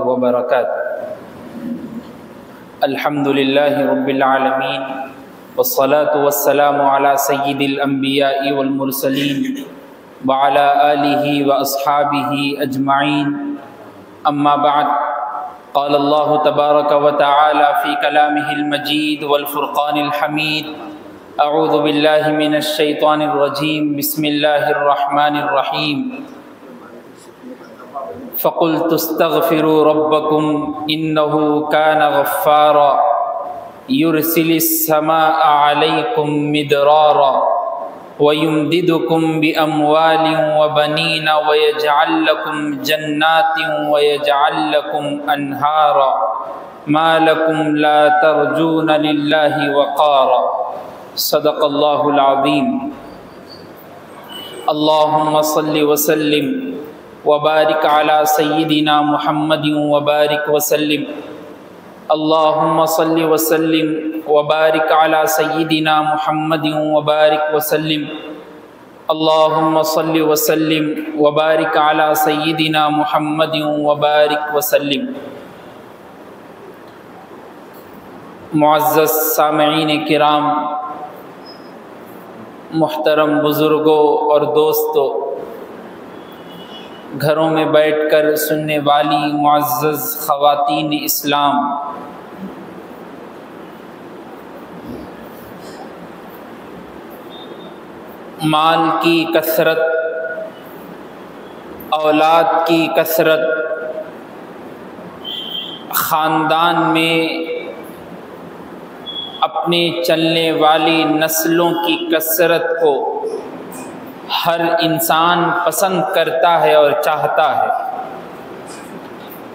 وبركاته الحمد لله رب العالمين والصلاة والسلام على سيد الأنبياء والمرسلين وعلى آله وأصحابه أجمعين أما بعد قال الله تبارك وتعالى في كلامه المجيد والفرقان الحميد أعوذ بالله من الشيطان الرجيم بسم الله الرحمن الرحيم فقلت استغفروا ربكم إنه كان غفارا يرسل السماء عليكم مدرارا ويمددكم بأموال وبنين ويجعل لكم جنات ويجعل لكم أنهارا ما لكم لا ترجون لله وقارا صدق الله العظيم اللهم صل وسلم وبارك على سيدنا محمد وبارك وسلم اللهم صل وسلم وبارك على سيدنا محمد وبارك وسلم اللهم صل وسلم وبارك على سيدنا محمد وبارك وسلم معزز سامعین کرام، محترم بزرگوں اور دوستوں، گھروں میں بیٹھ کر سننے والی معزز خواتین اسلام، مال کی کثرت، اولاد کی کثرت، خاندان میں اپنے چلنے والی نسلوں کی کثرت کو ہر انسان پسند کرتا ہے اور چاہتا ہے۔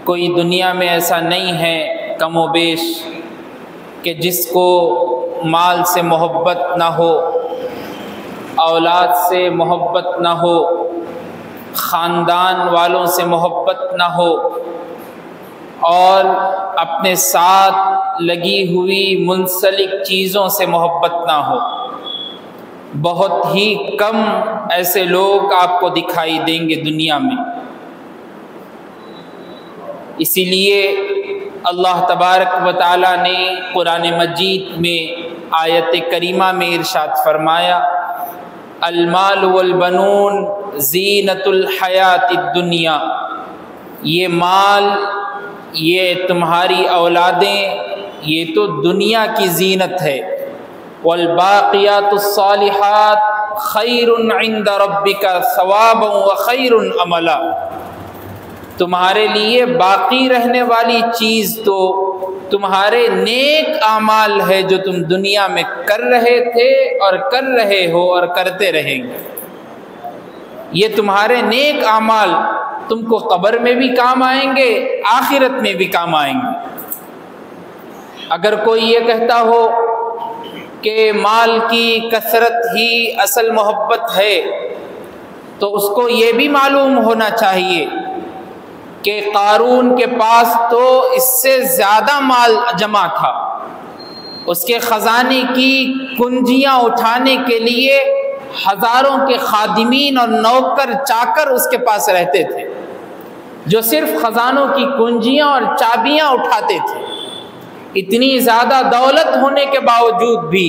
کوئی دنیا میں ایسا نہیں ہے کم و بیش کہ جس کو مال سے محبت نہ ہو، اولاد سے محبت نہ ہو، خاندان والوں سے محبت نہ ہو، اور اپنے ساتھ لگی ہوئی منسلک چیزوں سے محبت نہ ہو۔ بہت ہی کم ایسے لوگ آپ کو دکھائی دیں گے دنیا میں۔ اسی لیے اللہ تبارک و تعالیٰ نے قرآن مجید میں آیت کریمہ میں ارشاد فرمایا، المال والبنون زینت الحیات الدنیا، یہ مال، یہ تمہاری اولادیں، یہ تو دنیا کی زینت ہے۔ والباقیات الصالحات خیر عند ربک ثوابا وخیر عملا، تمہارے لیے باقی رہنے والی چیز تو تمہارے نیک اعمال ہے جو تم دنیا میں کر رہے تھے اور کر رہے ہو اور کرتے رہیں گے۔ یہ تمہارے نیک اعمال تم کو قبر میں بھی کام آئیں گے، آخرت میں بھی کام آئیں گے۔ اگر کوئی یہ کہتا ہو کہ مال کی کثرت ہی اصل محبت ہے، تو اس کو یہ بھی معلوم ہونا چاہیے کہ قارون کے پاس تو اس سے زیادہ مال جمع تھا، اس کے خزانے کی کنجیاں اٹھانے کے لیے ہزاروں کے خادمین اور نوکر چاکر اس کے پاس رہتے تھے، جو صرف خزانوں کی کنجیاں اور چابیاں اٹھاتے تھے۔ اتنی زیادہ دولت ہونے کے باوجود بھی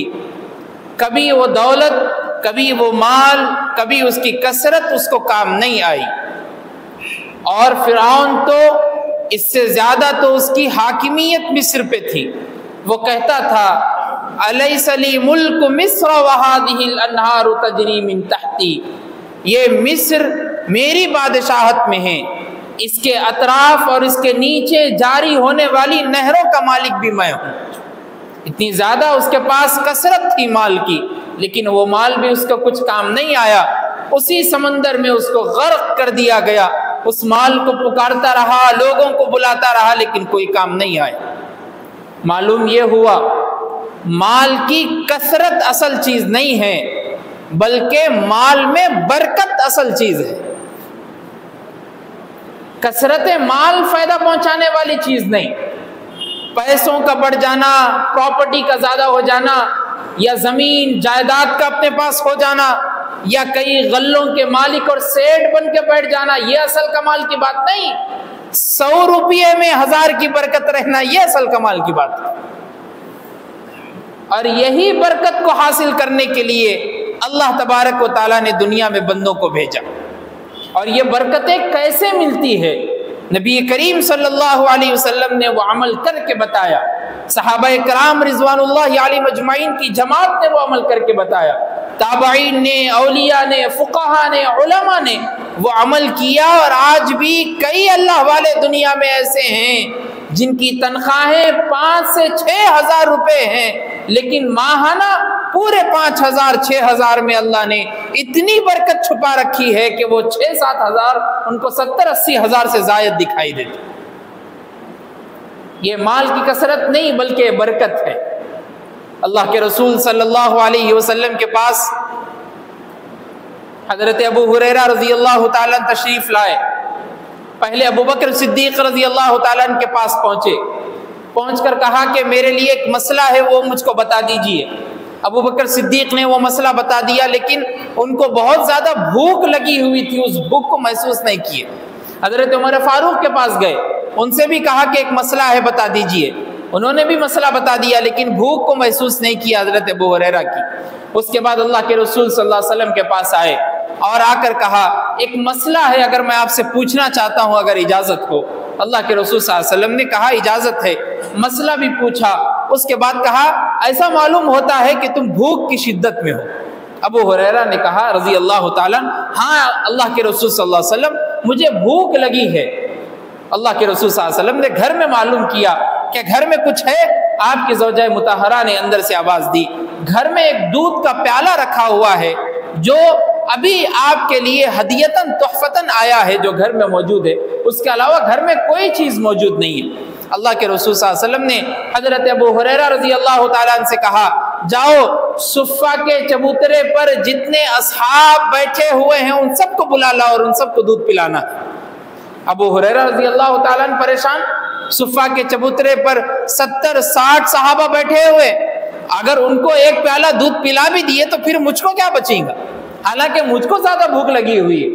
کبھی وہ دولت، کبھی وہ مال، کبھی اس کی کثرت اس کو کام نہیں آئی۔ اور فرعون تو اس سے زیادہ تو اس کی حاکمیت مصر پہ تھی۔ وہ کہتا تھا الیس لی ملک مصر وہذہ الانہار تجری من تحتی، یہ مصر میری بادشاہت میں ہے، اس کے اطراف اور اس کے نیچے جاری ہونے والی نہروں کا مالک بھی میں ہوں۔ اتنی زیادہ اس کے پاس کثرت تھی مال کی، لیکن وہ مال بھی اس کا کچھ کام نہیں آیا۔ اسی سمندر میں اس کو غرق کر دیا گیا۔ اس مال کو پکارتا رہا، لوگوں کو بلاتا رہا، لیکن کوئی کام نہیں آیا۔ معلوم یہ ہوا مال کی کثرت اصل چیز نہیں ہے، بلکہ مال میں برکت اصل چیز ہے۔ کثرت مال فائدہ پہنچانے والی چیز نہیں۔ پیسوں کا بڑھ جانا، پراپرٹی کا زیادہ ہو جانا، یا زمین جائیداد کا اپنے پاس ہو جانا، یا کئی غلوں کے مالک اور سیٹ بن کے بیٹھ جانا، یہ اصل کمال کی بات نہیں۔ 100 روپیے میں 1000 کی برکت رہنا، یہ اصل کمال کی بات ہے۔ اور یہی برکت کو حاصل کرنے کے لیے اللہ تبارک و تعالیٰ نے دنیا میں بندوں کو بھیجا۔ اور یہ برکتیں کیسے ملتی ہے؟ نبی کریم صلی اللہ علیہ وسلم نے وہ عمل کر کے بتایا، صحابہ کرام رضوان اللہ علیہم اجمعین کی جماعت نے وہ عمل کر کے بتایا، تابعین نے، اولیاء نے، فقہا نے، علماء نے وہ عمل کیا۔ اور آج بھی کئی اللہ والے دنیا میں ایسے ہیں جن کی تنخواہیں 5 سے 6 ہزار روپے ہیں، لیکن ماہانہ پورے 5,000 6,000 میں اللہ نے اتنی برکت چھپا رکھی ہے کہ وہ 6-7 ہزار ان کو 70-80 ہزار سے زائد دکھائی دیتی۔ یہ مال کی کثرت نہیں بلکہ برکت ہے۔ اللہ کے رسول صلی اللہ علیہ وسلم کے پاس حضرت ابو ہریرہ رضی اللہ تعالیٰ تشریف لائے۔ پہلے ابو بکر صدیق رضی اللہ تعالیٰ کے پاس پہنچے، پہنچ کر کہا کہ میرے لیے ایک مسئلہ ہے، وہ مجھ کو بتا دیجئے۔ ابو بکر صدیق نے وہ مسئلہ بتا دیا، لیکن ان کو بہت زیادہ بھوک لگی ہوئی تھی، اس بھوک کو محسوس نہیں کیے۔ حضرت عمر فاروق کے پاس گئے، ان سے بھی کہا کہ ایک مسئلہ ہے بتا دیجئے، انہوں نے بھی مسئلہ بتا دیا لیکن بھوک کو محسوس نہیں کیا حضرت ابو ہریرہ کی۔ اس کے بعد اللہ کے رسول صلی اللہ علیہ وسلم کے پاس آئے اور آ کر کہا ایک مسئلہ ہے، اگر میں آپ سے پوچھنا چاہتا ہوں اگر اجازت ہو۔ اللہ کے رسول صلی اللہ علیہ وسلم نے کہا اجازت ہے۔ مسئلہ بھی پوچھا، اس کے بعد کہا ایسا معلوم ہوتا ہے کہ تم بھوک کی شدت میں ہو۔ ابو ہریرہ نے کہا رضی اللہ تعالیٰ، ہاں اللہ کے رسول صلی اللہ علیہ وسلم مجھے بھوک لگی ہے۔ اللہ کے رسول صلی اللہ علیہ وسلم نے گھر میں معلوم کیا کہ گھر میں کچھ ہے۔ آپ کی زوجہ مطہرہ نے اندر سے آواز دی، گھر میں ایک دودھ کا پیالہ رکھا ہوا ہے جو ابھی آپ کے لیے ہدیتاً تحفتاً آیا ہے، جو گھر میں موجود ہے، اس کے علاوہ گھر میں کوئی چیز موجود نہیں ہے۔ اللہ کے رسول صلی اللہ علیہ وسلم نے حضرت ابو ہریرہ رضی اللہ تعالیٰ عنہ سے کہا جاؤ صفہ کے چبوترے پر جتنے اصحاب بیٹھے ہوئے ہیں ان سب کو بلا لاؤ اور ان سب کو دودھ پلانا۔ ابو ہریرہ رضی اللہ تعالیٰ عنہ پریشان، صفہ کے چبوترے پر 70-60 صحابہ بیٹھے ہوئے، اگر ان کو ایک پیالہ دودھ پلا بھی دیے تو پھر مجھ کو کیا بچیں گا، حالانکہ مجھ کو زیادہ بھوک لگی ہوئی ہے۔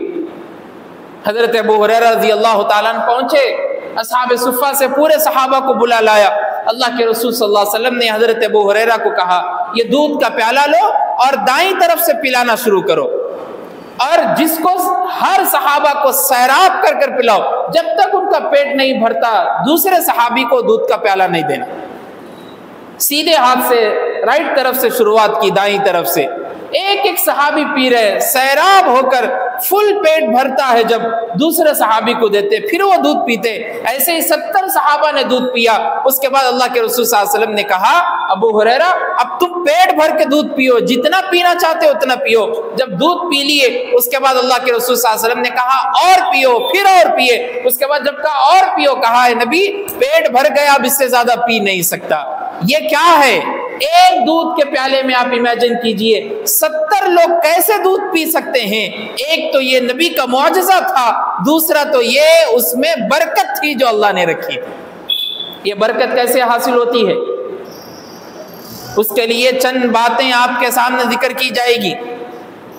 حضرت ابو ہریرہ رضی اللہ تعالیٰ عنہ پہنچے، اصحاب صفہ سے پورے صحابہ کو بلا لایا۔ اللہ کے رسول صلی اللہ علیہ وسلم نے حضرت ابو ہریرہ کو کہا یہ دودھ کا پیالہ لو اور دائیں طرف سے پلانا شروع کرو، اور جس کو ہر صحابہ کو سیراب کر کر پلاؤ، جب تک ان کا پیٹ نہیں بھرتا دوسرے صحابی کو دودھ کا پیالہ نہیں دینا۔ سیدھے ہاتھ سے رائٹ طرف سے شروعات کی، دائیں طرف سے ایک ایک صحابی پی رہے، سیراب ہو کر فل پیٹ بھرتا ہے جب دوسرے صحابی کو دیتے، پھر وہ دودھ پیتے۔ ایسے ہی 70 صحابہ نے دودھ پیا۔ اس کے بعد اللہ کے رسول صلی اللہ علیہ وسلم نے کہا ابو ہریرہ اب تم پیٹ بھر کے دودھ پیو، جتنا پینا چاہتے ہو اتنا پیو۔ جب دودھ پی لیے اس کے بعد اللہ کے رسول صلی اللہ علیہ وسلم نے کہا اور پیو، پھر اور پیے۔ اس کے بعد جب کہا اور پیو، کہا ہے نبی پیٹ بھر گیا، اب اس سے زیادہ پی نہیں سکتا۔ یہ کیا ہے؟ ایک دودھ کے پیالے میں آپ امیجن کیجئے 70 لوگ کیسے دودھ پی سکتے ہیں۔ ایک تو یہ نبی کا معجزہ تھا، دوسرا تو یہ اس میں برکت تھی جو اللہ نے رکھی تھی۔ یہ برکت کیسے حاصل ہوتی ہے؟ اس کے لیے چند باتیں آپ کے سامنے ذکر کی جائے گی۔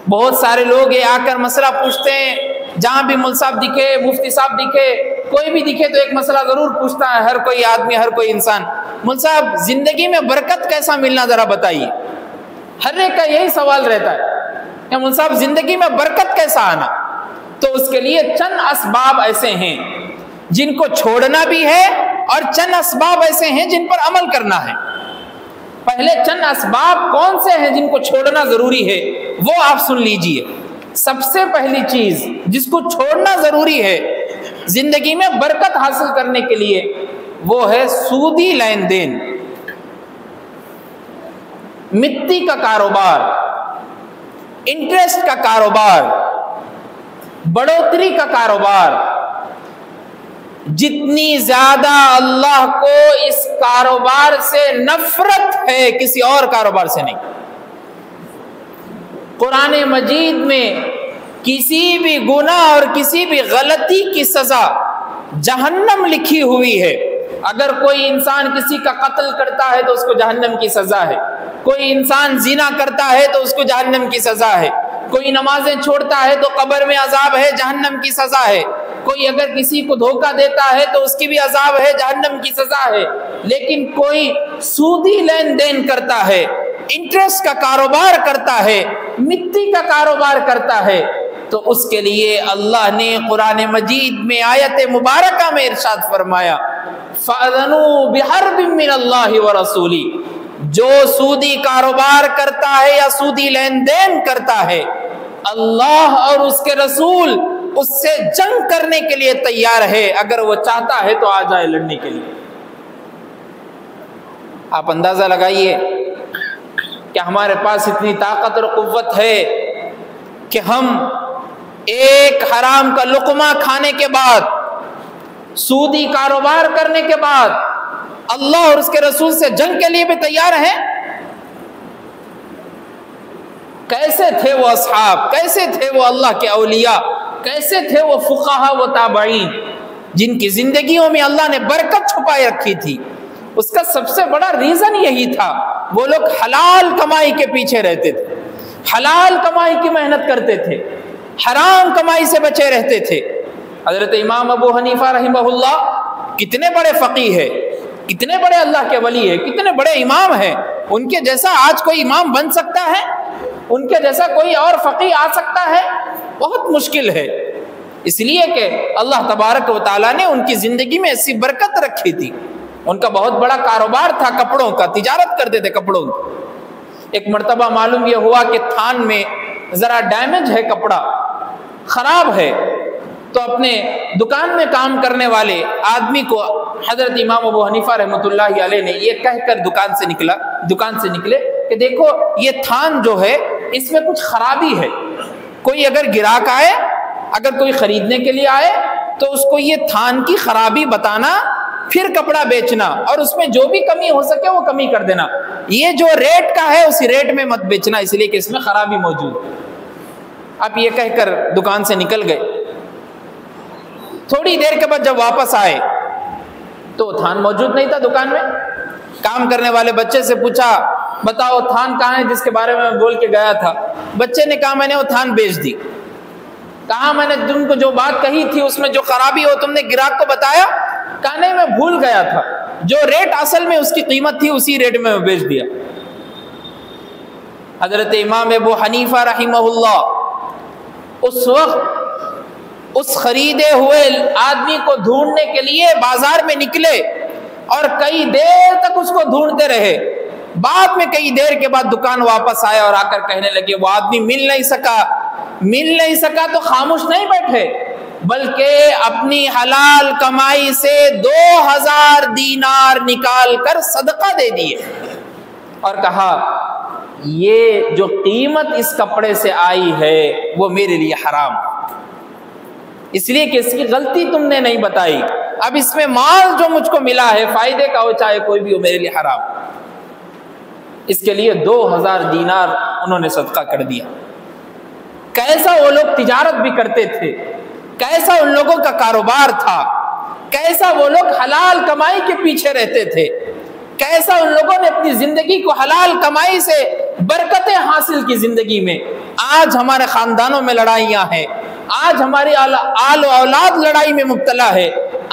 بہت سارے لوگ یہ آ کر مسئلہ پوچھتے ہیں، جہاں بھی مول صاحب دکھے، مفتی صاحب دکھے، کوئی بھی دکھے تو ایک مسئلہ ضرور پوچھتا ہے ہر کوئی آدمی، ہر کوئی انسان، مول صاحب زندگی میں برکت کیسا ملنا ذرا بتائیے۔ ہر ایک کا یہی سوال رہتا ہے کہ مول صاحب زندگی میں برکت کیسا آنا؟ تو اس کے لیے چند اسباب ایسے ہیں جن کو چھوڑنا بھی ہے اور چند اسباب ایسے ہیں جن پر عمل کرنا ہے۔ پہلے چند اسباب کون سے ہیں جن کو چھوڑنا ضروری ہے وہ آپ سن لیجئے۔ سب سے پہلی چیز جس کو چھوڑنا ضروری ہے زندگی میں برکت حاصل کرنے کے لیے وہ ہے سودی لین دین، مٹی کا کاروبار، انٹرسٹ کا کاروبار، بڑھوتری کا کاروبار۔ جتنی زیادہ اللہ کو اس کاروبار سے نفرت ہے کسی اور کاروبار سے نہیں۔ قرآن مجید میں کسی بھی گناہ اور کسی بھی غلطی کی سزا جہنم لکھی ہوئی ہے۔ اگر کوئی انسان کسی کا قتل کرتا ہے تو اس کو جہنم کی سزا ہے، کوئی انسان زنا کرتا ہے تو اس کو جہنم کی سزا ہے، کوئی نمازیں چھوڑتا ہے تو قبر میں عذاب ہے، جہنم کی سزا ہے۔ کوئی اگر کسی کو دھوکہ دیتا ہے تو اس کی بھی عذاب ہے، جہنم کی سزا ہے، لیکن کوئی سودی لین دین کرتا ہے، انٹرسٹ کا کاروبار کرتا ہے، مٹی کا کاروبار کرتا ہے، تو اس کے لیے اللہ نے قرآن مجید میں آیت مبارکہ میں ارشاد فرمایا فَأَذَنُوا بِحَرْبٍ مِّنَ اللَّهِ وَرَسُولِهِ، جو سودی کاروبار کرتا ہے یا سودی لین دین کرتا ہے، اللہ اور اس کے رسول اس سے جنگ کرنے کے لیے تیار ہے، اگر وہ چاہتا ہے تو آ جائے لڑنے کے لیے۔ آپ اندازہ لگائیے کہ ہمارے پاس اتنی طاقت اور قوت ہے کہ ہم ایک حرام کا لقمہ کھانے کے بعد، سودی کاروبار کرنے کے بعد اللہ اور اس کے رسول سے جنگ کے لیے بھی تیار ہیں۔ کیسے تھے وہ اصحاب، کیسے تھے وہ اللہ کے اولیاء، کیسے تھے وہ فقہا و تابعین جن کی زندگیوں میں اللہ نے برکت چھپائے رکھی تھی۔ اس کا سب سے بڑا ریزن یہی تھا، وہ لوگ حلال کمائی کے پیچھے رہتے تھے، حلال کمائی کی محنت کرتے تھے، حرام کمائی سے بچے رہتے تھے۔ حضرت امام ابو حنیفہ رحمہ اللہ کتنے بڑے فقیہ ہیں، کتنے بڑے اللہ کے ولی ہیں، کتنے بڑے امام ہیں، ان کے جیسا آج کوئی امام بن سکتا ہے؟ ان کے جیسا کوئی اور فقیہ آ سکتا ہے؟ بہت مشکل ہے، اس لیے کہ اللہ تبارک و تعالیٰ نے ان کی زندگی میں ایسی برکت رکھی تھی۔ ان کا بہت بڑا کاروبار تھا کپڑوں کا، تجارت کرتے تھے کپڑوں کی۔ ایک مرتبہ معلوم یہ ہوا کہ تھان میں ذرا ڈیمیج ہے، کپڑا خراب ہے، تو اپنے دکان میں کام کرنے والے آدمی کو حضرت امام ابو حنیفہ رحمۃ اللہ علیہ نے یہ کہہ کر دکان سے نکلے کہ دیکھو یہ تھان جو ہے اس میں کچھ خرابی ہے، کوئی اگر گراہک آئے، اگر کوئی خریدنے کے لیے آئے تو اس کو یہ تھان کی خرابی بتانا، پھر کپڑا بیچنا، اور اس میں جو بھی کمی ہو سکے وہ کمی کر دینا، یہ جو ریٹ کا ہے اسی ریٹ میں مت بیچنا، اس لیے کہ اس میں خرابی موجود ہے۔ اب یہ کہہ کر دکان سے نکل گئے۔ تھوڑی دیر کے بعد جب واپس آئے تو تھان موجود نہیں تھا دکان میں۔ کام کرنے والے بچے سے پوچھا بتاؤ تھان کہاں ہے جس کے بارے میں بول کے گیا تھا؟ بچے نے کہا میں نے وہ تھان بیچ دی۔ کہا میں نے تم کو جو بات کہی تھی اس میں جو خرابی ہو تم نے گراہک کو بتایا؟ کہا نہیں میں بھول گیا تھا، جو ریٹ اصل میں اس کی قیمت تھی اسی ریٹ میں بیچ دیا۔ حضرت امام ابو حنیفہ رحمہ اللہ اس وقت اس خریدے ہوئے آدمی کو ڈھونڈنے کے لیے بازار میں نکلے اور کئی دیر تک اس کو ڈھونڈتے رہے۔ بعد میں کئی دیر کے بعد دکان واپس آیا اور آ کر کہنے لگے وہ آدمی مل نہیں سکا تو خاموش نہیں بیٹھے، بلکہ اپنی حلال کمائی سے 2000 دینار نکال کر صدقہ دے دیے اور کہا یہ جو قیمت اس کپڑے سے آئی ہے وہ میرے لیے حرام، اس لیے کہ اس کی غلطی تم نے نہیں بتائی، اب اس میں مال جو مجھ کو ملا ہے فائدے کا ہو چاہے کوئی بھی ہو میرے لیے حرام۔ اس کے لیے 2000 دینار انہوں نے صدقہ کر دیا۔ کیسا وہ لوگ تجارت بھی کرتے تھے، کیسا ان لوگوں کا کاروبار تھا، کیسا وہ لوگ حلال کمائی کے پیچھے رہتے تھے، کیسا ان لوگوں نے اپنی زندگی کو حلال کمائی سے برکتیں حاصل کی زندگی میں۔ آج ہمارے خاندانوں میں لڑائیاں ہیں، آج ہماری آل و اولاد لڑائی میں مبتلا ہے،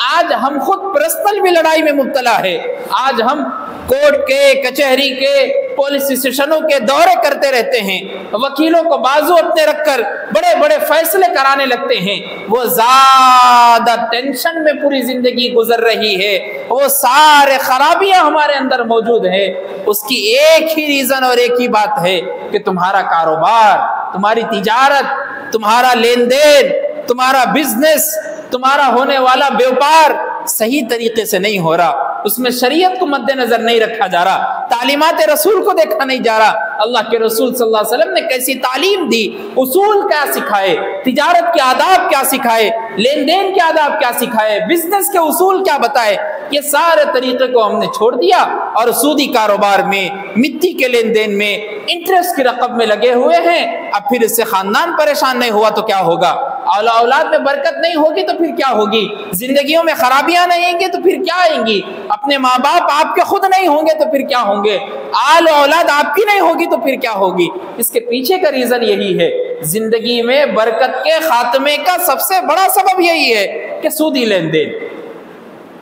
آج ہم خود پرسنل بھی لڑائی میں مبتلا ہے، آج ہم کورٹ کے، کچہری کے، پولیس اسٹیشنوں کے دورے کرتے رہتے ہیں، وکیلوں کو بازو اپنے رکھ کر بڑے بڑے فیصلے کرانے لگتے ہیں، وہ زیادہ ٹینشن میں پوری زندگی گزر رہی ہے، وہ سارے خرابیاں ہمارے اندر موجود ہیں۔ اس کی ایک ہی ریزن اور ایک ہی بات ہے کہ تمہارا کاروبار، تمہاری تجارت، تمہارا لین دین، تمہارا بزنس، تمہارا ہونے والا بیوپار صحیح طریقے سے نہیں ہو رہا، اس میں شریعت کو مد نظر نہیں رکھا جا رہا، تعلیمات رسول کو دیکھا نہیں جا رہا۔ اللہ کے رسول صلی اللہ علیہ وسلم نے کیسی تعلیم دی، اصول کیا سکھائے، تجارت کے آداب کیا سکھائے، لین دین کے آداب کیا سکھائے، بزنس کے اصول کیا بتائے، یہ سارے طریقے کو ہم نے چھوڑ دیا اور سودی کاروبار میں، مٹی کے لین دین میں، انٹرسٹ کی رقم میں لگے ہوئے ہیں۔ اب پھر اس سے خاندان پریشان نہیں ہوا تو کیا ہوگا، اولاد میں برکت نہیں ہوگی تو پھر کیا ہوگی، زندگیوں میں خرابیاں نہیں آئیں گی تو پھر کیا آئیں گی، اپنے ماں باپ آپ کے خود نہیں ہوں گے تو پھر کیا ہوں گے، آل و اولاد آپ کی نہیں ہوگی تو پھر کیا ہوگی۔ اس کے پیچھے کا ریزن یہی ہے زندگی میں برکت کے خاتمے کا سب سے بڑا سبب یہی ہے کہ سودی لین دین،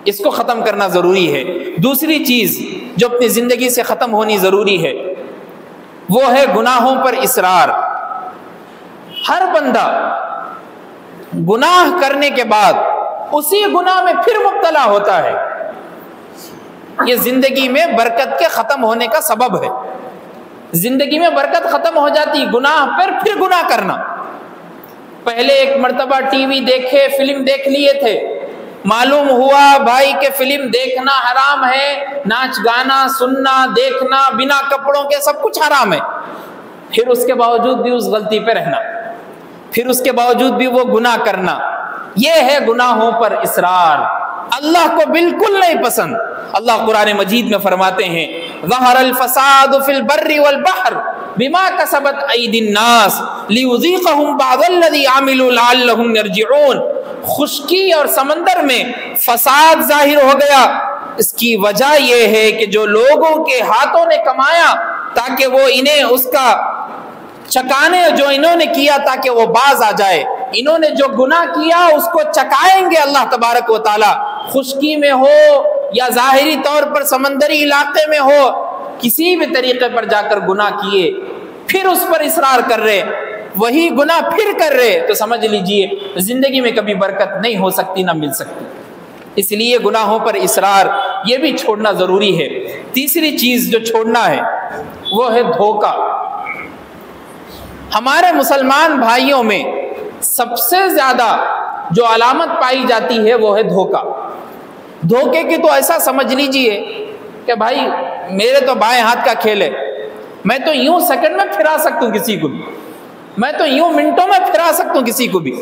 اس کو ختم کرنا ضروری ہے۔ دوسری چیز جو اپنی زندگی سے ختم ہونی ضروری ہے وہ ہے گناہوں پر اصرار۔ ہر بندہ گناہ کرنے کے بعد اسی گناہ میں پھر مبتلا ہوتا ہے، یہ زندگی میں برکت کے ختم ہونے کا سبب ہے۔ زندگی میں برکت ختم ہو جاتی گناہ پر پھر گناہ کرنا۔ پہلے ایک مرتبہ ٹی وی دیکھے، فلم دیکھ لیے تھے، معلوم ہوا بھائی کہ فلم دیکھنا حرام ہے، ناچ گانا سننا دیکھنا بنا کپڑوں کے سب کچھ حرام ہے، پھر اس کے باوجود بھی اس غلطی پہ رہنا، پھر اس کے باوجود بھی وہ گناہ کرنا، یہ ہے گناہوں پر اصرار۔ اللہ کو بالکل نہیں پسند۔ اللہ قرآن مجید میں فرماتے ہیں ظہر الفساد فی البر والبحر بما کسبت ایدی الناس لیذیقہم بعض الذی عملوا لعلہم یرجعون۔ خشکی اور سمندر میں فساد ظاہر ہو گیا، اس کی وجہ یہ ہے کہ جو لوگوں کے ہاتھوں نے کمایا تاکہ وہ انہیں اس کا چکانے، جو انہوں نے کیا تاکہ وہ باز آ جائے، انہوں نے جو گناہ کیا اس کو چکائیں گے اللہ تبارک و تعالی۔ خشکی میں ہو یا ظاہری طور پر سمندری علاقے میں ہو، کسی بھی طریقے پر جا کر گناہ کیے پھر اس پر اصرار کر رہے، وہی گناہ پھر کر رہے، تو سمجھ لیجئے زندگی میں کبھی برکت نہیں ہو سکتی، نہ مل سکتی۔ اس لیے گناہوں پر اصرار یہ بھی چھوڑنا ضروری ہے۔ تیسری چیز جو چھوڑنا ہے وہ ہے دھوکہ۔ ہمارے مسلمان بھائیوں میں سب سے زیادہ جو علامت پائی جاتی ہے وہ ہے دھوکہ۔ دھوکے کی تو ایسا سمجھ لیجئے کہ بھائی میرے تو بائیں ہاتھ کا کھیل ہے، میں تو یوں سیکنڈ میں پھرا سکتا ہوں کسی کو بھی، میں تو یوں منٹوں میں پھرا سکتا ہوں کسی کو بھی،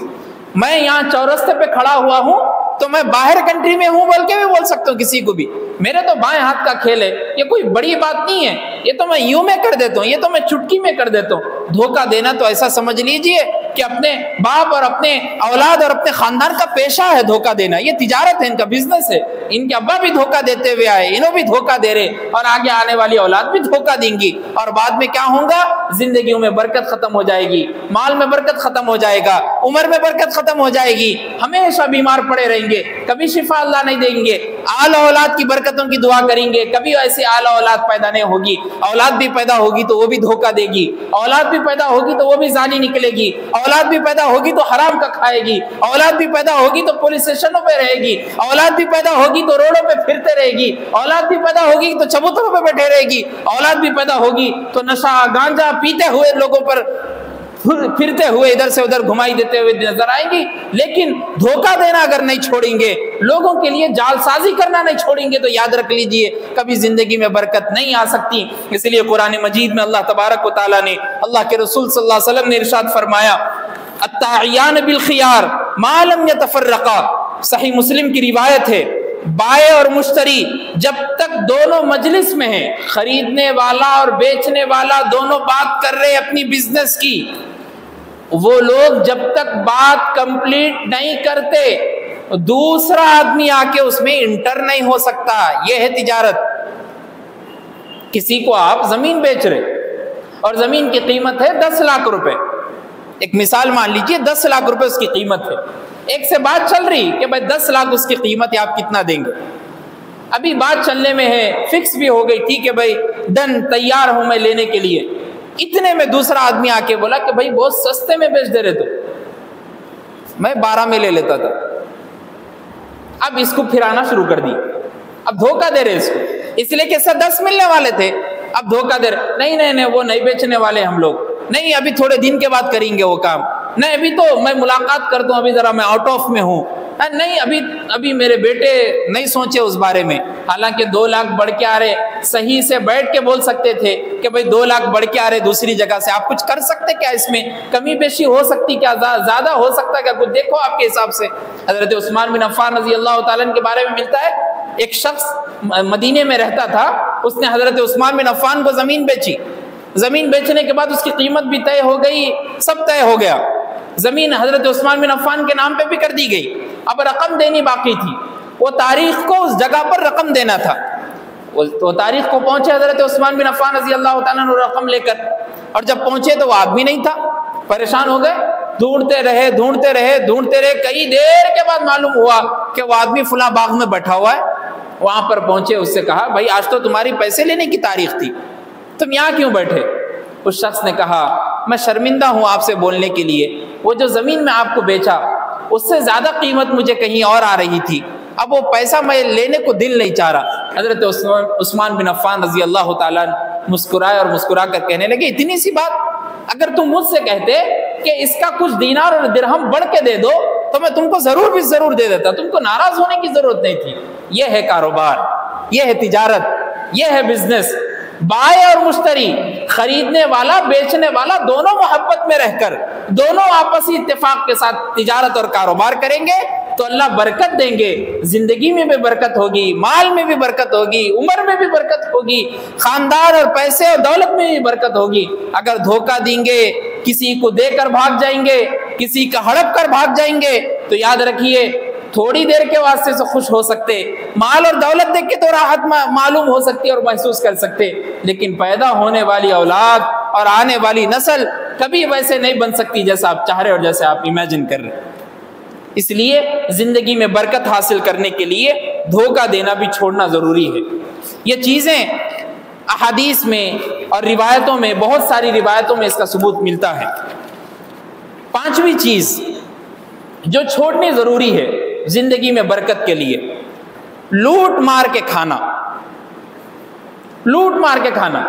میں یہاں چورستے پہ کھڑا ہوا ہوں تو میں باہر کنٹری میں ہوں بول کے بھی بول سکتا ہوں کسی کو بھی، میرے تو بائیں ہاتھ کا کھیل ہے، یہ کوئی بڑی بات نہیں ہے، یہ تو میں یوں میں کر دیتا ہوں، یہ تو میں چٹکی میں کر دیتا ہوں۔ دھوکہ دینا تو ایسا سمجھ لیجئے کہ اپنے باپ اور اپنے اولاد اور اپنے خاندان کا پیشہ ہے دھوکہ دینا، یہ تجارت ہے، ان کا بزنس ہے۔ ان کے ابا بھی دھوکہ دیتے ہوئے آئے، انہوں بھی دھوکہ دے رہے، اور آگے آنے والی اولاد بھی دھوکہ دیں گی، اور بعد میں کیا ہوگا؟ زندگیوں میں برکت ختم ہو جائے گی، مال میں برکت ختم ہو جائے گا، عمر میں برکت ختم ہو جائے گی، ہمیشہ بیمار پڑے رہیں گے، کبھی شفا اللہ نہیں دیں گے، اعلی اولاد کی برکتوں کی دعا کریں گے، کبھی ایسی اعلی اولاد پیدا نہیں ہوگی، اولاد بھی پیدا ہوگی تو وہ بھی دھوکہ دے گی، اولاد بھی پیدا ہوگی تو وہ بھی زانی نکلے گی، اولاد بھی پیدا ہوگی تو حرام کا کھائے گی، اولاد بھی پیدا ہوگی تو پولیس اسٹیشنوں پہ رہے گی، اولاد بھی پیدا ہوگی تو روڈوں پہ پھرتے رہے گی، اولاد بھی پیدا ہوگی تو چبوتروں پہ بیٹھے رہے گی، اولاد بھی پیدا ہوگی تو نشہ گانجا پیتے ہوئے لوگوں پر پھرتے ہوئے ادھر سے ادھر گھمائی دیتے ہوئے نظر آئیں گی۔ لیکن دھوکہ دینا اگر نہیں چھوڑیں گے، لوگوں کے لیے جال سازی کرنا نہیں چھوڑیں گے، تو یاد رکھ لیجئے کبھی زندگی میں برکت نہیں آ سکتی۔ اس لیے قرآن مجید میں اللہ تبارک و تعالیٰ نے، اللہ کے رسول صلی اللہ علیہ وسلم نے ارشاد فرمایا التعیان بالخیار ما لم یتفرقا، صحیح مسلم کی روایت ہے، بائع اور مشتری جب تک دونوں مجلس میں ہیں، خریدنے والا اور بیچنے والا دونوں بات کر رہے اپنی بزنس کی، وہ لوگ جب تک بات کمپلیٹ نہیں کرتے دوسرا آدمی آ کے اس میں انٹر نہیں ہو سکتا۔ یہ ہے تجارت۔ کسی کو آپ زمین بیچ رہے اور زمین کی قیمت ہے 10 لاکھ روپے، ایک مثال مان لیجئے 10 لاکھ روپے اس کی قیمت ہے، ایک سے بات چل رہی کہ بھائی 10 لاکھ اس کی قیمت ہے، آپ کتنا دیں گے؟ ابھی بات چلنے میں ہے، فکس بھی ہو گئی تھی کہ بھائی ڈن، تیار ہوں میں لینے کے لیے، اتنے میں دوسرا آدمی آ کے بولا کہ بھائی بہت سستے میں بیچ دے رہے تو میں 12 میں لے لیتا تھا۔ اب اس کو پھرانا شروع کر دی، اب دھوکہ دے رہے اس کو، اس لیے کہ سر 10 ملنے والے تھے، اب دھوکہ دے رہے، نہیں وہ نہیں بیچنے والے ہم لوگ، نہیں ابھی تھوڑے دن کے بعد کریں گے وہ کام، نہیں ابھی تو میں ملاقات کرتا ہوں، ابھی ذرا میں آؤٹ آف میں ہوں، نہیں ابھی میرے بیٹے نہیں سوچے اس بارے میں، حالانکہ 2 لاکھ بڑھ کے آ رہے، صحیح سے بیٹھ کے بول سکتے تھے کہ بھائی 2 لاکھ بڑھ کے آ رہے دوسری جگہ سے، آپ کچھ کر سکتے کیا؟ اس میں کمی بیشی ہو سکتی کیا؟ زیادہ ہو سکتا کیا؟ کچھ دیکھو آپ کے حساب سے۔ حضرت عثمان بن عفان رضی اللہ تعالیٰ عنہ کے بارے میں ملتا ہے، ایک شخص مدینے میں رہتا تھا، اس نے حضرت عثمان بن عفان کو زمین بیچی، زمین بیچنے کے بعد اس کی قیمت بھی طے ہو گئی، سب طے ہو گیا، زمین حضرت عثمان بن عفان کے نام پہ بھی کر دی گئی، اب رقم دینی باقی تھی، وہ تاریخ کو اس جگہ پر رقم دینا تھا، وہ تاریخ کو پہنچے حضرت عثمان بن عفان رضی اللہ تعالیٰ عنہ رقم لے کر، اور جب پہنچے تو وہ آدمی نہیں تھا، پریشان ہو گئے، ڈھونڈتے رہے، کئی دیر کے بعد معلوم ہوا کہ وہ آدمی فلاں باغ میں بیٹھا ہوا ہے۔ وہاں پر پہنچے، اس سے کہا بھائی آج تو تمہاری پیسے لینے کی تاریخ تھی، تم یہاں کیوں بیٹھے؟ اس شخص نے کہا میں شرمندہ ہوں آپ سے بولنے کے لیے، وہ جو زمین میں آپ کو بیچا اس سے زیادہ قیمت مجھے کہیں اور آ رہی تھی، اب وہ پیسہ میں لینے کو دل نہیں چاہ رہا۔ حضرت عثمان بن عفان رضی اللہ تعالیٰ مسکرائے اور مسکرا کر کہنے لگے اتنی سی بات، اگر تم مجھ سے کہتے کہ اس کا کچھ دینار اور درہم بڑھ کے دے دو تو میں تم کو ضرور دے دیتا، تم کو ناراض ہونے کی ضرورت نہیں تھی۔ یہ ہے کاروبار، یہ ہے تجارت، یہ ہے بزنس۔ بائع اور مشتری، خریدنے والا بیچنے والا دونوں محبت میں رہ کر، دونوں آپسی اتفاق کے ساتھ تجارت اور کاروبار کریں گے تو اللہ برکت دیں گے، زندگی میں بھی برکت ہوگی، مال میں بھی برکت ہوگی، عمر میں بھی برکت ہوگی، خاندان اور پیسے اور دولت میں بھی برکت ہوگی۔ اگر دھوکہ دیں گے، کسی کو دے کر بھاگ جائیں گے، کسی کا ہڑپ کر بھاگ جائیں گے تو یاد رکھیے تھوڑی دیر کے واسطے سے خوش ہو سکتے، مال اور دولت دیکھ کے تو راحت معلوم ہو سکتی اور محسوس کر سکتے، لیکن پیدا ہونے والی اولاد اور آنے والی نسل کبھی ویسے نہیں بن سکتی جیسا آپ چاہ رہے اور جیسے آپ امیجن کر رہے۔ اس لیے زندگی میں برکت حاصل کرنے کے لیے دھوکہ دینا بھی چھوڑنا ضروری ہے۔ یہ چیزیں احادیث میں اور روایتوں میں، بہت ساری روایتوں میں اس کا ثبوت ملتا ہے۔ پانچویں چیز جو چھوڑنی ضروری ہے زندگی میں برکت کے لیے، لوٹ مار کے کھانا۔ لوٹ مار کے کھانا،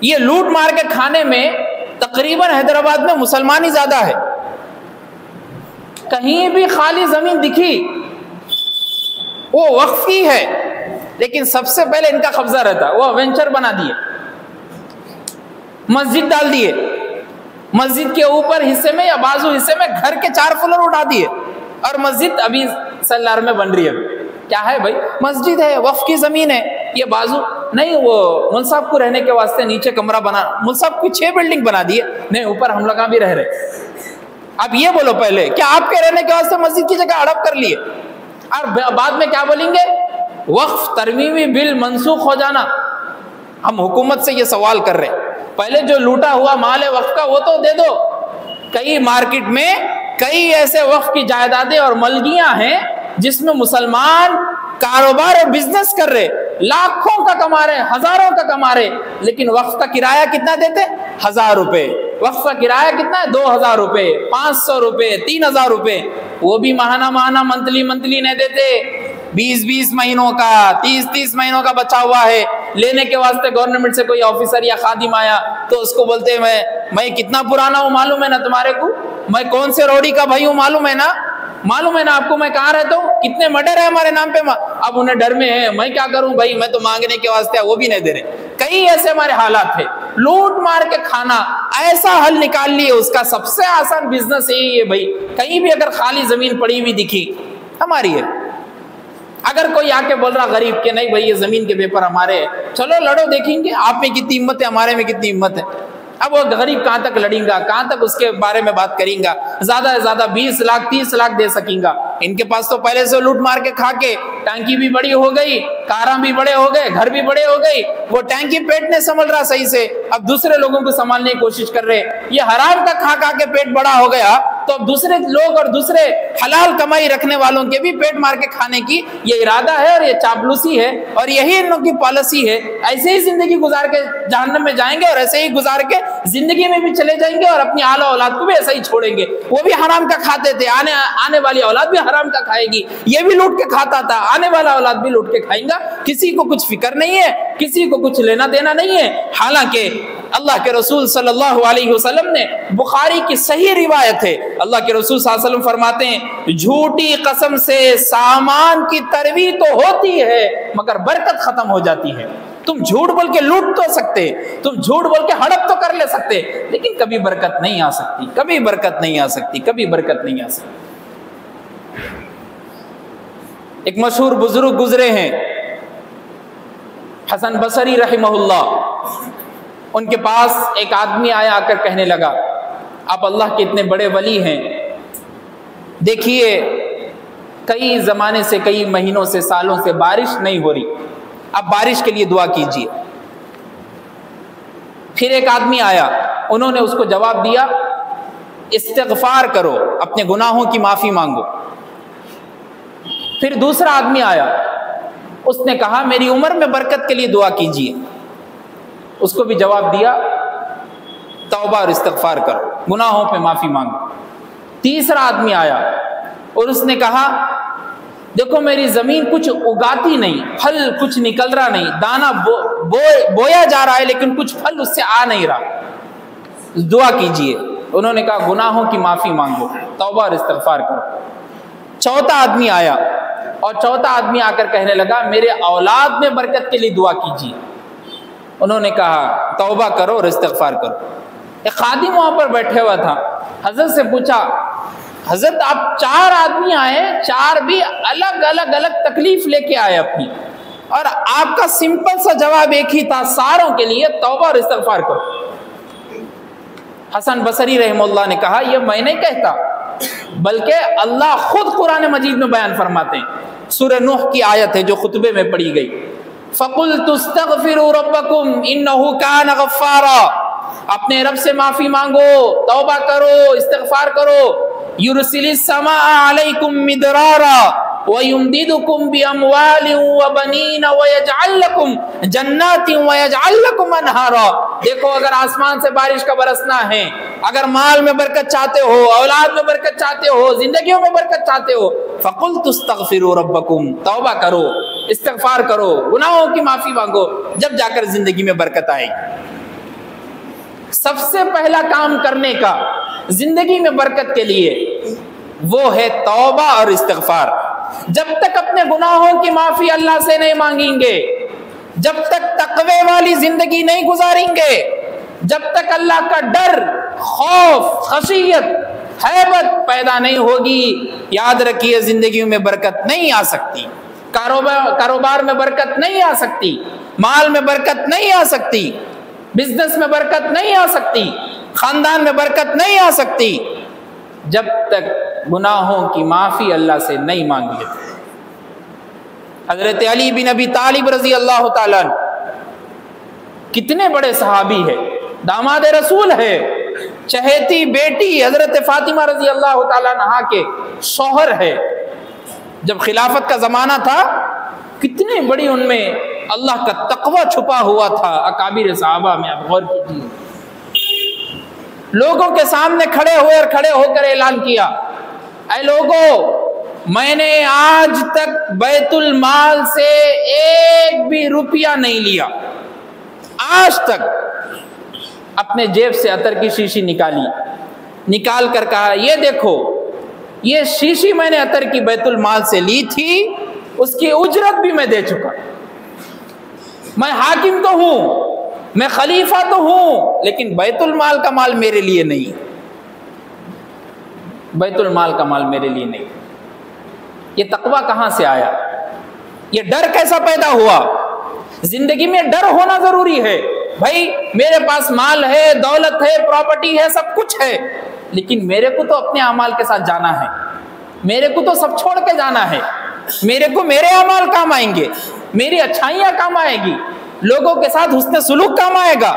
یہ لوٹ مار کے کھانے میں تقریباً حیدرآباد میں مسلمان ہی زیادہ ہے۔ کہیں بھی خالی زمین دکھی وہ وقف کی ہے، لیکن سب سے پہلے ان کا قبضہ رہتا ہے۔ وہ وینچر بنا دیے، مسجد ڈال دیے، مسجد کے اوپر حصے میں یا بازو حصے میں گھر کے 4 فلور اٹھا دیے، اور مسجد ابھی سلار میں بن رہی ہے۔ کیا ہے بھائی؟ مسجد ہے، وقف کی زمین ہے، یہ بازو نہیں، وہ مول صاحب کو رہنے کے واسطے نیچے کمرہ بنا، مول صاحب کو 6 بلڈنگ بنا دیے، نہیں اوپر ہم لوگ بھی رہ رہے۔ اب یہ بولو پہلے کیا آپ کے رہنے کے واسطے مسجد کی جگہ ہڑپ کر لیے، اور بعد میں کیا بولیں گے؟ وقف ترمیمی بل منسوخ ہو جانا۔ ہم حکومت سے یہ سوال کر رہے ہیں، پہلے جو لوٹا ہوا مال ہے وقف کا وہ تو دے دو۔ کئی مارکیٹ میں کئی ایسے وقف کی جائیدادیں اور ملکیاں ہیں جس میں مسلمان کاروبار اور بزنس کر رہے، لاکھوں کا کما رہے، ہزاروں کا کما رہے، لیکن وقف کا کرایہ کتنا دیتے؟ 1000 روپے۔ وقف کا کرایہ کتنا ہے؟ 2000 روپے، 500 روپے، 3000 روپے، وہ بھی ماہانہ منتلی نہیں دیتے۔ 20 مہینوں کا، 30 مہینوں کا بچا ہوا ہے، لینے کے واسطے گورنمنٹ سے کوئی آفیسر یا خادم آیا تو اس کو بولتے میں کتنا پرانا ہوں معلوم ہے نا تمہارے کو، میں کون سے روڑی کا بھائی ہوں معلوم ہے نا آپ کو، میں کہاں رہتا ہوں، کتنے مرڈر ہے ہمارے نام پہ۔ اب انہیں ڈر میں ہے، میں کیا کروں بھائی، میں تو مانگنے کے واسطے وہ بھی نہیں دے رہے۔ کئی ایسے ہمارے حالات ہیں، لوٹ مار کے کھانا۔ ایسا حل نکال لیے اس کا، سب سے آسان بزنس یہی ہے بھائی، کہیں بھی اگر خالی زمین پڑی ہوئی دکھی ہماری ہے، اگر کوئی آ کے بول رہا غریب کہ نہیں بھائی یہ زمین کے پیپر ہمارے ہیں، چلو لڑو، دیکھیں گے آپ میں کتنی ہمت ہے، ہمارے میں کتنی ہمت ہے۔ اب وہ غریب کہاں تک لڑیں گا، کہاں تک اس کے بارے میں بات کریں گا، زیادہ سے زیادہ 20 لاکھ 30 لاکھ دے سکیں گا۔ ان کے پاس تو پہلے سے لوٹ مار کے کھا کے ٹینکی بھی بڑی ہو گئی، کاراں بھی بڑے ہو گئے، گھر بھی بڑے ہو گئی، وہ ٹینکی پیٹ نہیں سنبھل رہا صحیح سے، اب دوسرے لوگوں کو سنبھالنے کی کوشش کر رہے۔ یہ حرام کا کھا کے پیٹ بڑا ہو گیا تو اب دوسرے لوگ اور دوسرے حلال کمائی رکھنے والوں کے بھی پیٹ مار کے کھانے کی یہ ارادہ ہے اور یہ چاپلوسی ہے، اور یہی ان لوگوں کی پالیسی ہے۔ ایسے ہی زندگی گزار کے جہنم میں جائیں گے اور ایسے ہی گزار کے زندگی میں بھی چلے جائیں گے، اور اپنی اعلی اولاد کو بھی ایسا ہی چھوڑیں گے۔ وہ بھی حرام کا کھاتے تھے، آنے والی اولاد بھی حرام کا کھائے گی، یہ بھی لوٹ کے کھاتا تھا، آنے والا اولاد بھی لوٹ کے کھائیں گا۔ کسی کو کچھ فکر نہیں ہے، کسی کو کچھ لینا دینا نہیں ہے۔ حالانکہ اللہ کے رسول صلی اللہ علیہ وسلم نے، بخاری کی صحیح روایت ہے، اللہ کے رسول صلی اللہ علیہ وسلم فرماتے ہیں جھوٹی قسم سے سامان کی تروی تو ہوتی ہے مگر برکت ختم ہو جاتی ہے۔ تم جھوٹ بول کے لوٹ تو سکتے، تم جھوٹ بول کے ہڑپ تو کر لے سکتے، لیکن کبھی برکت نہیں آ سکتی، کبھی برکت نہیں آ سکتی، کبھی برکت نہیں آ سکتی۔ ایک مشہور بزرگ گزرے ہیں حسن بصری رحمہ اللہ، ان کے پاس ایک آدمی آیا، آ کر کہنے لگا آپ اللہ کے اتنے بڑے ولی ہیں، دیکھیے کئی زمانے سے، کئی مہینوں سے، سالوں سے بارش نہیں ہو رہی، آپ بارش کے لیے دعا کیجیے۔ پھر ایک آدمی آیا، انہوں نے اس کو جواب دیا استغفار کرو، اپنے گناہوں کی معافی مانگو۔ پھر دوسرا آدمی آیا، اس نے کہا میری عمر میں برکت کے لیے دعا کیجیے، اس کو بھی جواب دیا توبہ اور استغفار کرو، گناہوں پہ معافی مانگو۔ تیسرا آدمی آیا اور اس نے کہا دیکھو میری زمین کچھ اگاتی نہیں، پھل کچھ نکل رہا نہیں، دانا بویا جا رہا ہے لیکن کچھ پھل اس سے آ نہیں رہا، دعا کیجیے۔ انہوں نے کہا گناہوں کی معافی مانگو، توبہ اور استغفار کرو۔ چوتھا آدمی آیا اور چوتھا آدمی آ کر کہنے لگا میرے اولاد میں برکت کے لیے دعا کیجیے۔ انہوں نے کہا توبہ کرو اور استغفار کرو۔ ایک خادم وہاں پر بیٹھے ہوا تھا، حضرت سے پوچھا حضرت آپ 4 آدمی آئے، 4 بھی الگ الگ تکلیف لے کے آئے اپنی، اور آپ کا سمپل سا جواب ایک ہی تھا، ساروں کے لیے توبہ اور استغفار کرو۔ حسن بصری رحمہ اللہ نے کہا یہ میں نہیں کہتا، بلکہ اللہ خود قرآن مجید میں بیان فرماتے ہیں۔ سورہ نوح کی آیت ہے جو خطبے میں پڑھی گئی، فَقُلْتُ اسْتَغْفِرُوا رَبَّكُمْ إِنَّهُ كَانَ غَفَّارًا، اپنے رب سے معافی مانگو، توبہ کرو، استغفار کرو۔ يُرْسِلِ السَّمَاءَ عَلَيْكُمْ مِدْرَارًا وَيُمْدِدُكُمْ بِأَمْوَالٍ وَبَنِينَ وَيَجْعَلْ لَكُمْ جَنَّاتٍ وَيَجْعَلْ لَكُمْ أَنْهَارًا۔ دیکھو اگر آسمان سے بارش کا برسنا ہے، اگر مال میں برکت چاہتے ہو، اولاد میں برکت چاہتے ہو، زندگیوں میں برکت چاہتے ہو، فَقُلْتُ اسْتَغْفِرُوا رَبَّكُمْ، توبہ کرو، استغفار کرو، گناہوں کی معافی مانگو، جب جا کر زندگی میں برکت آئے گی۔ سب سے پہلا کام کرنے کا زندگی میں برکت کے لیے وہ ہے توبہ اور استغفار۔ جب تک اپنے گناہوں کی معافی اللہ سے نہیں مانگیں گے، جب تک تقوی والی زندگی نہیں گزاریں گے، جب تک اللہ کا ڈر، خوف، خشیت، ہیبت پیدا نہیں ہوگی، یاد رکھیے زندگیوں میں برکت نہیں آ سکتی، کاروبار میں برکت نہیں آ سکتی، مال میں برکت نہیں آ سکتی، بزنس میں برکت نہیں آ سکتی، خاندان میں برکت نہیں آ سکتی، جب تک گناہوں کی معافی اللہ سے نہیں مانگ لیتے۔ حضرت علی بن ابی طالب رضی اللہ تعالیٰ عنہ کتنے بڑے صحابی ہے، داماد رسول ہے، چہیتی بیٹی حضرت فاطمہ رضی اللہ تعالیٰ عنہ کے شوہر ہے۔ جب خلافت کا زمانہ تھا کتنی بڑی ان میں اللہ کا تقوی چھپا ہوا تھا، اکابر صحابہ میں آپ غور کیجیے۔ لوگوں کے سامنے کھڑے ہوئے اور کھڑے ہو کر اعلان کیا اے لوگوں، میں نے آج تک بیت المال سے 1 بھی روپیہ نہیں لیا، آج تک۔ اپنے جیب سے عطر کی شیشی نکال کر کہا یہ دیکھو، یہ شیشی میں نے عطر کی بیت المال سے لی تھی، اس کی اجرت بھی میں دے چکا، میں حاکم تو ہوں، میں خلیفہ تو ہوں، لیکن بیت المال کا مال میرے لیے نہیں، بیت المال کا مال میرے لیے نہیں۔ یہ تقوی کہاں سے آیا؟ یہ ڈر کیسا پیدا ہوا؟ زندگی میں ڈر ہونا ضروری ہے۔ بھائی میرے پاس مال ہے، دولت ہے، پراپرٹی ہے، سب کچھ ہے، لیکن میرے کو تو اپنے اعمال کے ساتھ جانا ہے، میرے کو تو سب چھوڑ کے جانا ہے، میرے کو میرے اعمال کام آئیں گے، میری اچھائیاں کام آئے گی، لوگوں کے ساتھ حسن سلوک کام آئے گا،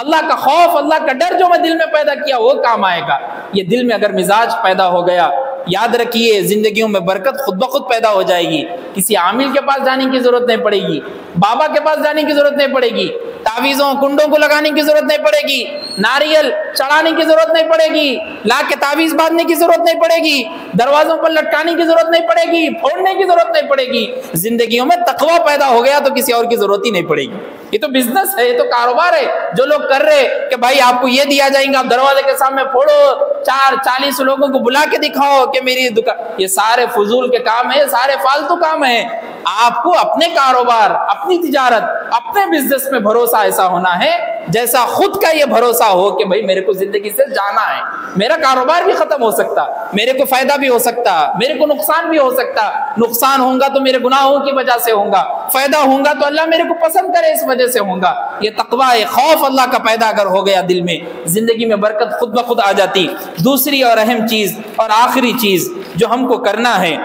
اللہ کا خوف، اللہ کا ڈر جو میں دل میں پیدا کیا وہ کام آئے گا۔ یہ دل میں اگر مزاج پیدا ہو گیا، یاد رکھیے زندگیوں میں برکت خود بخود پیدا ہو جائے گی، کسی عامل کے پاس جانے کی ضرورت نہیں پڑے گی، بابا کے پاس جانے کی ضرورت نہیں پڑے گی، تعویذوں کنڈوں کو لگانے کی ضرورت نہیں پڑے گی، ناریل چڑھانے کی ضرورت نہیں پڑے گی، لا کے تعویذ باندھنے کی ضرورت نہیں پڑے گی، دروازوں پر لٹکانے کی ضرورت نہیں پڑے گی، پھوڑنے کی ضرورت نہیں پڑے گی۔ زندگیوں میں تقوی پیدا ہو گیا تو کسی اور کی ضرورت ہی نہیں پڑے گی۔ یہ تو بزنس ہے، یہ تو کاروبار ہے جو لوگ کر رہے کہ بھائی آپ کو یہ دیا جائیں گا، آپ دروازے کے سامنے پھوڑو، 40 لوگوں کو بلا کے دکھاؤ کہ میری دکان، یہ سارے فضول کے کام ہیں، سارے فالتو کام ہیں۔ آپ کو اپنے کاروبار، اپنی تجارت، اپنے بزنس میں بھروسہ ایسا ہونا ہے جیسا خود کا یہ بھروسہ ہو کہ بھائی میرے کو زندگی سے جانا ہے، میرا کاروبار بھی ختم ہو سکتا، میرے کو فائدہ بھی ہو سکتا، میرے کو نقصان بھی ہو سکتا، نقصان ہوگا تو میرے گناہوں کی وجہ سے ہوگا، فائدہ ہوگا تو اللہ میرے کو پسند کرے اس وجہ سے ہوگا۔ یہ تقوی خوف اللہ کا پیدا اگر ہو گیا دل میں، زندگی میں برکت خود بخود آ جاتی۔ دوسری اور اہم چیز اور آخری چیز جو ہم کو کرنا ہے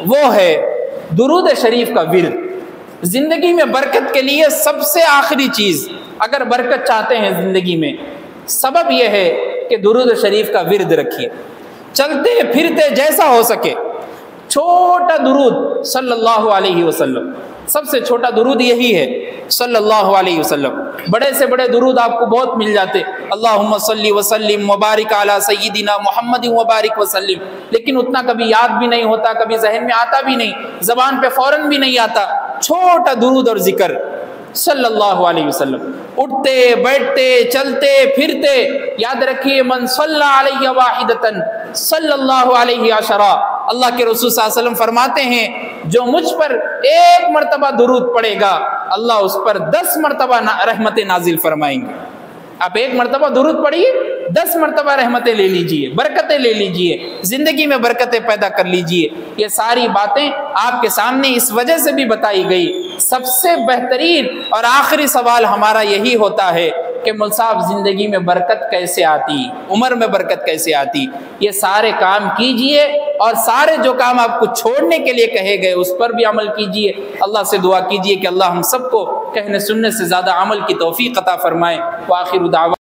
وہ ہے درود شریف کا ورد۔ زندگی میں برکت کے لیے سب سے آخری چیز، اگر برکت چاہتے ہیں زندگی میں، سبب یہ ہے کہ درود شریف کا ورد رکھیے، چلتے پھرتے جیسا ہو سکے چھوٹا درود صلی اللہ علیہ وسلم، سب سے چھوٹا درود یہی ہے صلی اللہ علیہ وسلم۔ بڑے سے بڑے درود آپ کو بہت مل جاتے، اللہم صلی وسلم وبارک علی سیدنا محمد وبارک وسلم، لیکن اتنا کبھی یاد بھی نہیں ہوتا، کبھی ذہن میں آتا بھی نہیں، زبان پہ فوراً بھی نہیں آتا۔ چھوٹا درود اور ذکر صلی اللہ علیہ وسلم، اٹھتے بیٹھتے چلتے پھرتے، یاد رکھیے من صلی علیہ واحدتن صلی اللہ علیہ عشرہ، اللہ کے رسول صلی اللہ علیہ وسلم فرماتے ہیں جو مجھ پر ایک مرتبہ درود پڑے گا اللہ اس پر 10 مرتبہ رحمت نازل فرمائیں گے۔ آپ ایک مرتبہ درود پڑھیے، 10 مرتبہ رحمتیں لے لیجئے، برکتیں لے لیجئے، زندگی میں برکتیں پیدا کر لیجئے۔ یہ ساری باتیں آپ کے سامنے اس وجہ سے بھی بتائی گئی۔ سب سے بہترین اور آخری سوال ہمارا یہی ہوتا ہے کہ مول صاحب زندگی میں برکت کیسے آتی، عمر میں برکت کیسے آتی؟ یہ سارے کام کیجئے اور سارے جو کام آپ کو چھوڑنے کے لیے کہے گئے اس پر بھی عمل کیجئے۔ اللہ سے دعا کیجئے کہ اللہ ہم سب کو کہنے سننے سے زیادہ عمل کی توفیق عطا فرمائے۔ وآخر دعوانا